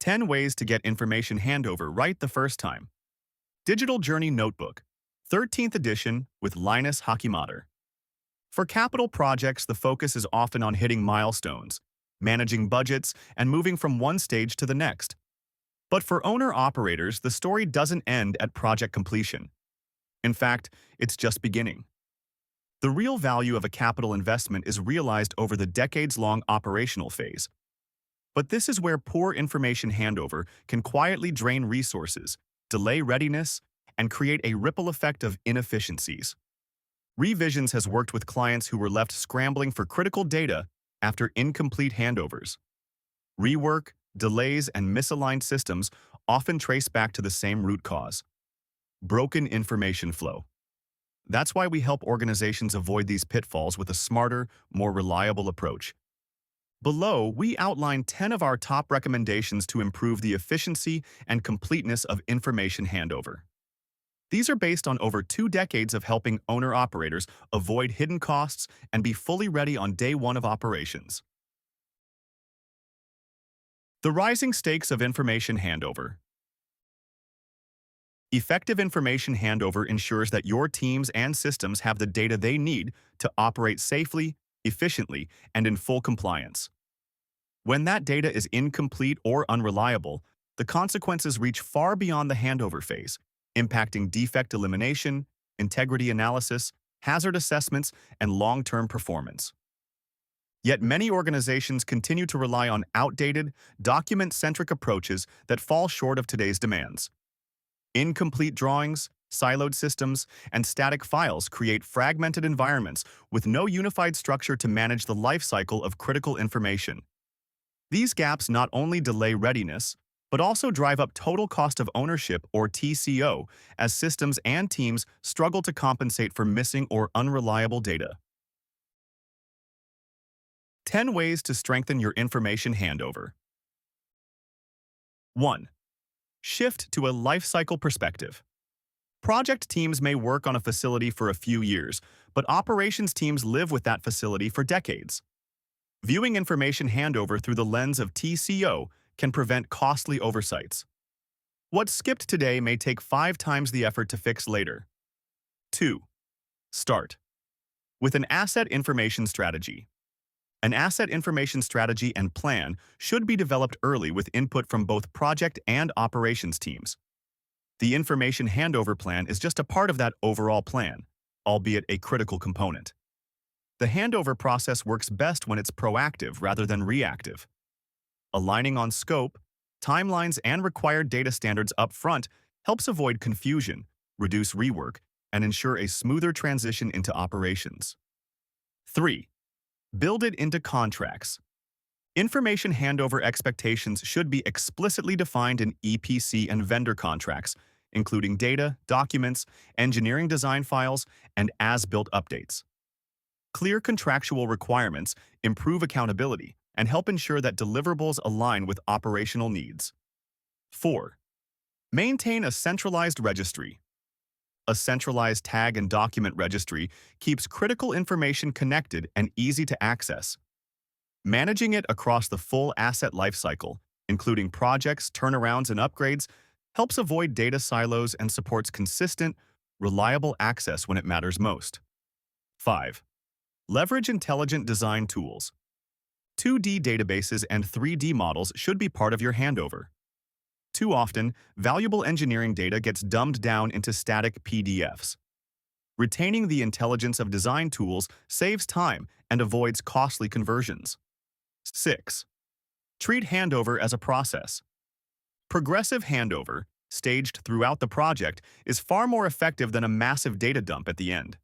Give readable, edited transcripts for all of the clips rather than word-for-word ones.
10 Ways to Get Information Handover Right the First Time. Digital Journey Notebook, 13th edition with Linus Hakimattar. For capital projects, the focus is often on hitting milestones, managing budgets, and moving from one stage to the next. But for owner-operators, the story doesn't end at project completion. In fact, it's just beginning. The real value of a capital investment is realized over the decades-long operational phase. But this is where poor information handover can quietly drain resources, delay readiness, and create a ripple effect of inefficiencies. ReVisionz has worked with clients who were left scrambling for critical data after incomplete handovers. Rework, delays, and misaligned systems often trace back to the same root cause: broken information flow. That's why we help organizations avoid these pitfalls with a smarter, more reliable approach. Below, we outline 10 of our top recommendations to improve the efficiency and completeness of information handover. These are based on over 2 decades of helping owner-operators avoid hidden costs and be fully ready on day one of operations. The rising stakes of information handover. Effective information handover ensures that your teams and systems have the data they need to operate safely, efficiently, and in full compliance. When that data is incomplete or unreliable, the consequences reach far beyond the handover phase, impacting defect elimination, integrity analysis, hazard assessments, and long-term performance. Yet many organizations continue to rely on outdated, document-centric approaches that fall short of today's demands. Incomplete drawings, siloed systems, and static files create fragmented environments with no unified structure to manage the life cycle of critical information. These gaps not only delay readiness, but also drive up total cost of ownership, or TCO, as systems and teams struggle to compensate for missing or unreliable data. 10 Ways to Strengthen Your Information Handover. 1. Shift to a lifecycle perspective. Project teams may work on a facility for a few years, but operations teams live with that facility for decades. Viewing information handover through the lens of TCO can prevent costly oversights. What's skipped today may take 5 times the effort to fix later. 2. Start with an asset information strategy. An asset information strategy and plan should be developed early with input from both project and operations teams. The information handover plan is just a part of that overall plan, albeit a critical component. The handover process works best when it's proactive rather than reactive. Aligning on scope, timelines, and required data standards up front helps avoid confusion, reduce rework, and ensure a smoother transition into operations. 3. Build it into contracts. Information handover expectations should be explicitly defined in EPC and vendor contracts, including data, documents, engineering design files, and as-built updates. Clear contractual requirements improve accountability and help ensure that deliverables align with operational needs. 4. Maintain a centralized registry. A centralized tag and document registry keeps critical information connected and easy to access. Managing it across the full asset lifecycle, including projects, turnarounds, and upgrades, helps avoid data silos and supports consistent, reliable access when it matters most. 5. Leverage intelligent design tools. 2D databases and 3D models should be part of your handover. Too often, valuable engineering data gets dumbed down into static PDFs. Retaining the intelligence of design tools saves time and avoids costly conversions. 6. Treat handover as a process. Progressive handover, staged throughout the project, is far more effective than a massive data dump at the end.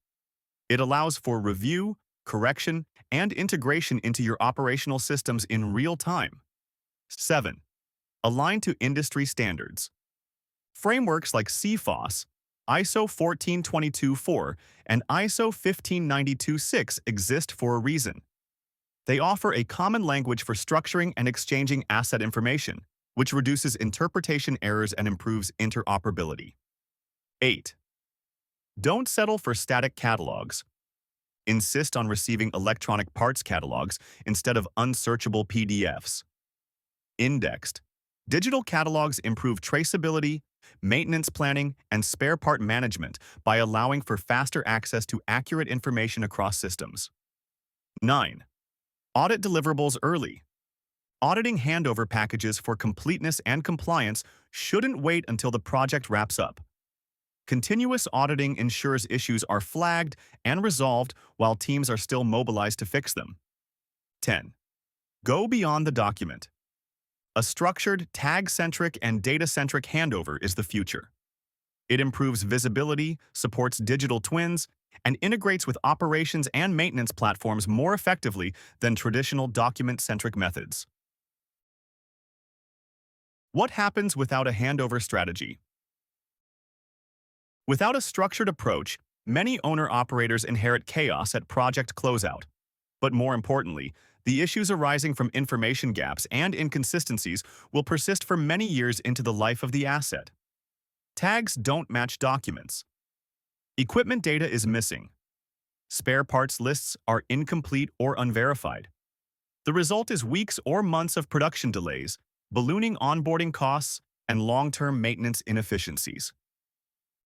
It allows for review, correction, and integration into your operational systems in real time. 7. Align to industry standards. Frameworks like CFOS, ISO 14224, and ISO 15926 exist for a reason. They offer a common language for structuring and exchanging asset information, which reduces interpretation errors and improves interoperability. 8. Don't settle for static catalogs. Insist on receiving electronic parts catalogs instead of unsearchable PDFs. Indexed, Digital catalogs improve traceability, maintenance planning, and spare part management by allowing for faster access to accurate information across systems. 9. Audit deliverables early. Auditing handover packages for completeness and compliance shouldn't wait until the project wraps up. Continuous auditing ensures issues are flagged and resolved while teams are still mobilized to fix them. 10. Go beyond the document. A structured, tag-centric, and data-centric handover is the future. It improves visibility, supports digital twins, and integrates with operations and maintenance platforms more effectively than traditional document-centric methods. What happens without a handover strategy? Without a structured approach, many owner-operators inherit chaos at project closeout. But more importantly, the issues arising from information gaps and inconsistencies will persist for many years into the life of the asset. Tags don't match documents. Equipment data is missing. Spare parts lists are incomplete or unverified. The result is weeks or months of production delays, ballooning onboarding costs, and long-term maintenance inefficiencies.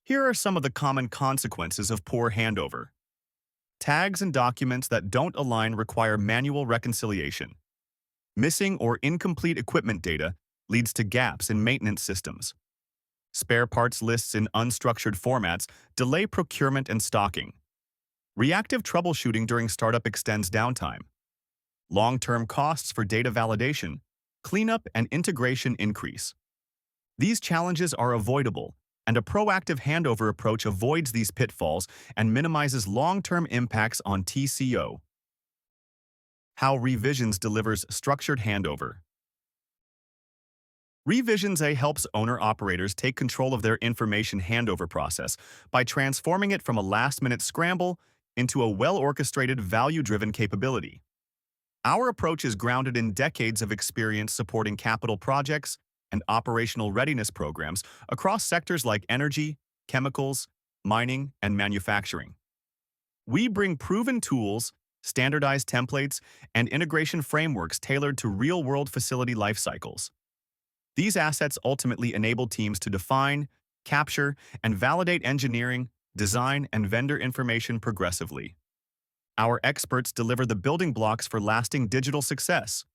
Here are some of the common consequences of poor handover. Tags and documents that don't align require manual reconciliation. Missing or incomplete equipment data leads to gaps in maintenance systems. Spare parts lists in unstructured formats delay procurement and stocking. Reactive troubleshooting during startup extends downtime. Long-term costs for data validation, cleanup, and integration increase. These challenges are avoidable, and a proactive handover approach avoids these pitfalls and minimizes long-term impacts on TCO. How ReVisionz delivers structured handover. ReVisionz helps owner-operators take control of their information handover process by transforming it from a last-minute scramble into a well-orchestrated, value-driven capability. Our approach is grounded in decades of experience supporting capital projects and operational readiness programs across sectors like energy, chemicals, mining, and manufacturing. We bring proven tools, standardized templates, and integration frameworks tailored to real-world facility life cycles. These assets ultimately enable teams to define, capture, and validate engineering, design, and vendor information progressively. Our experts deliver the building blocks for lasting digital success.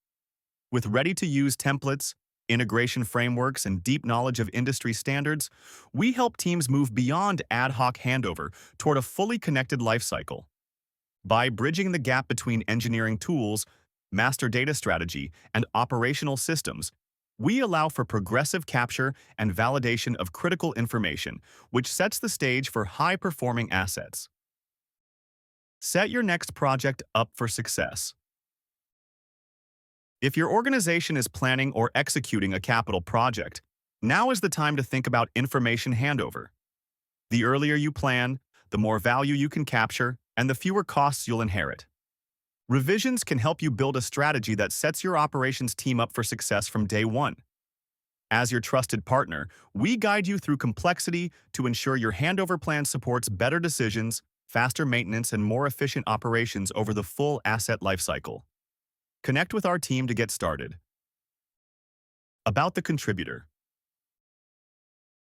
With ready-to-use templates, integration frameworks, and deep knowledge of industry standards, we help teams move beyond ad hoc handover toward a fully connected lifecycle. By bridging the gap between engineering tools, master data strategy, and operational systems, we allow for progressive capture and validation of critical information, which sets the stage for high-performing assets. Set your next project up for success. If your organization is planning or executing a capital project, now is the time to think about information handover. The earlier you plan, the more value you can capture, and the fewer costs you'll inherit. ReVisionz can help you build a strategy that sets your operations team up for success from day one. As your trusted partner, we guide you through complexity to ensure your handover plan supports better decisions, faster maintenance, and more efficient operations over the full asset lifecycle. Connect with our team to get started. About the contributor.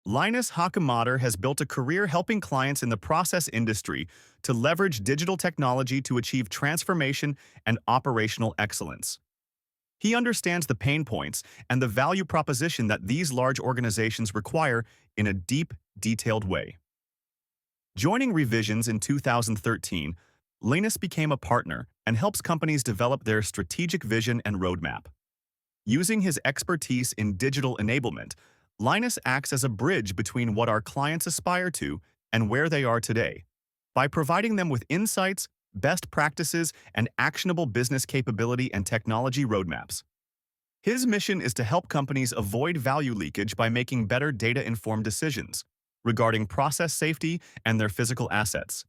Linus Hakimattar has built a career helping clients in the process industry to leverage digital technology to achieve transformation and operational excellence. He understands the pain points and the value proposition that these large organizations require in a deep, detailed way. Joining ReVisionz in 2013, Linus became a partner and helps companies develop their strategic vision and roadmap. Using his expertise in digital enablement, Linus acts as a bridge between what our clients aspire to and where they are today, by providing them with insights, best practices, and actionable business capability and technology roadmaps. His mission is to help companies avoid value leakage by making better data-informed decisions regarding process safety and their physical assets.